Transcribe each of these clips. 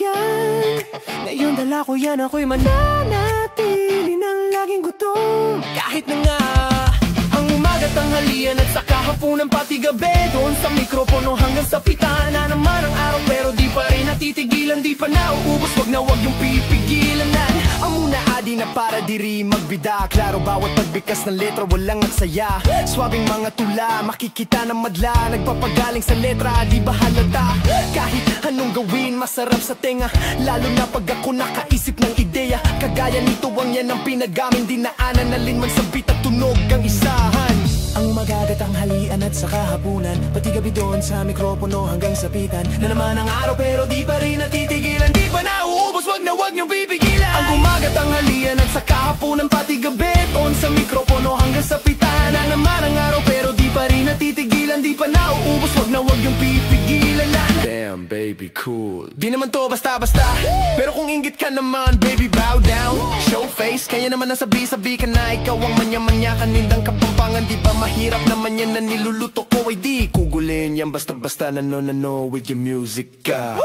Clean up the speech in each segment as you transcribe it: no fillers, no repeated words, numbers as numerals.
yan. Ngayon dala ko yan, ako'y mananatili ng laging gutom. Kahit na nga ang umaga, tanghalian at saka hapunan pati gabi, doon sa mikropono hanggang sa pitana naman ang araw, pero di pa rin natitigilan, di pa nauubos, wag na wag yung pipigilan na. Ang muna adi na para diri magbida, klaro bawat pagbikas ng letra walang aksaya. Swabing mga tula, makikita ng madla, nagpapagaling sa letra, di ba halata? Kahit anong gawin, masarap sa tenga, lalo na pag ako nakaisip ng ideya. Kagaya nito ang yan ang pinagaming dinaanan, nalinman sa beat at tunog ang isahan. Ang umaga, tanghalian at saka hapunan, pati gabi doon sa mikropono hanggang sa pitan na naman ang araw, pero di pa rin natitigilan, di pa nauubos, wag na wag niyong pipigilan. Ang umaga, tanghalian at saka hapunan, pati gabi doon sa mikropono hanggang sa pitan na naman ang araw, pero di pa rin natitigilan, di pa nauubos, wag na wag niyong pipigilan. Damn baby, cool. Di naman to basta-basta, pero kung inggit ka naman, baby, bow down. Show face, kaya naman nasabi-sabi ka na ikaw ang manya-manya, kanindang kapampangan, di ba mahirap naman yan na niluluto ko, ay di kugulin yan basta-basta nano with your music ka.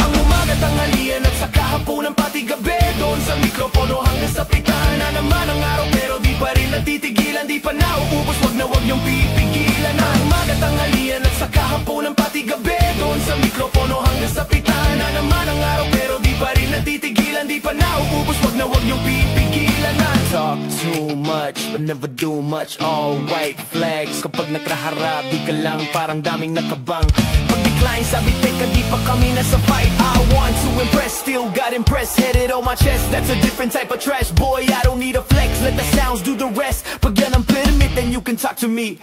Ang umaga, tanghalian at saka hapunan, pati gabi doon sa mikropono hanggang sa pitan na naman ang araw, pero di pa rin natitigilan, di pa nauubos, wag na wag niyong pipigilan. Ang umaga, tanghalian at saka hapunan, pati gabi doon sa mikropono hanggang sa pitan na naman ang araw, pero di pa rin natitigilan, di pa nauubos, wag na wag niyong pipigilan. I talk too much but never do much, all white flags. Kapag nakaharap, di ka lang parang daming nakabang. Pag decline, sabi teka, di pa kami nasa fight. I want to impress, still got impressed, headed on my chest. That's a different type of trash, boy, I don't need a flex. Let the sounds do the rest. Pag yan ang pyramid, then you can talk to me.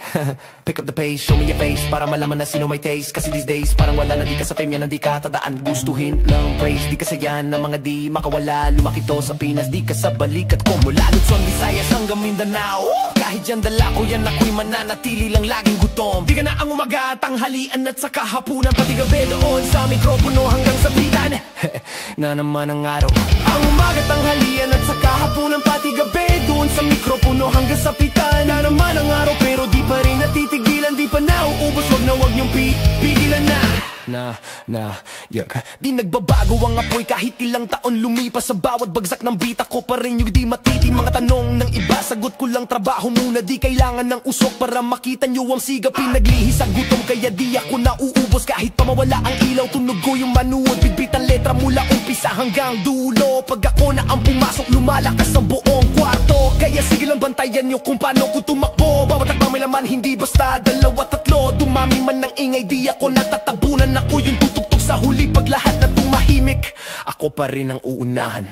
Pick up the pace, show me your face, para malaman na sino may taste. Kasi these days, parang wala na, di ka sa fame yan, di ka tadaan. Gustuhin lang praise, di ka sa yan na mga di makawala. Lumaki to sa Pinas, di ka sa balikat ko. Mula Luzon, Visayas hanggang Mindanao, kahit yan dala ko yan, ako'y mananatili lang laging gutom. Di ka na ang umaga, tanghalian at saka hapunan, pati gabi doon sa mikropono hanggang sa pitan na naman ang araw. Ang umaga, tanghalian at saka hapunan, pati gabi doon sa mikropono hanggang sa pitan na naman ang araw, pero di pa rin natitigilan, di pa nauubos, wag na wag niyong pigilan na. Yeah. Di nagbabago ang apoy kahit ilang taon lumipas, sa bawat bagsak ng bita ko pa rin yung di matiti. Mga tanong ng iba, sagot ko lang trabaho muna, di kailangan ng usok para makita nyo ang siga. Pinaglihis sa gutom kaya di ako nauubos, kahit pa mawala ang ilaw, tunog ko yung manuod. Bitbitan letra mula umpisa hanggang dulo, pag ako na ang pumasok lumalakas sa buong kwarto. Kaya sige lang bantayan nyo kung paano ko tumakbo. Bawat takbang may laman, hindi basta dalawa tatlo. Dumami man ng ingay, di ako natatabunan. Ako yung tutugtog sa huli pag lahat na tumahimik, ako pa rin ang uunahan.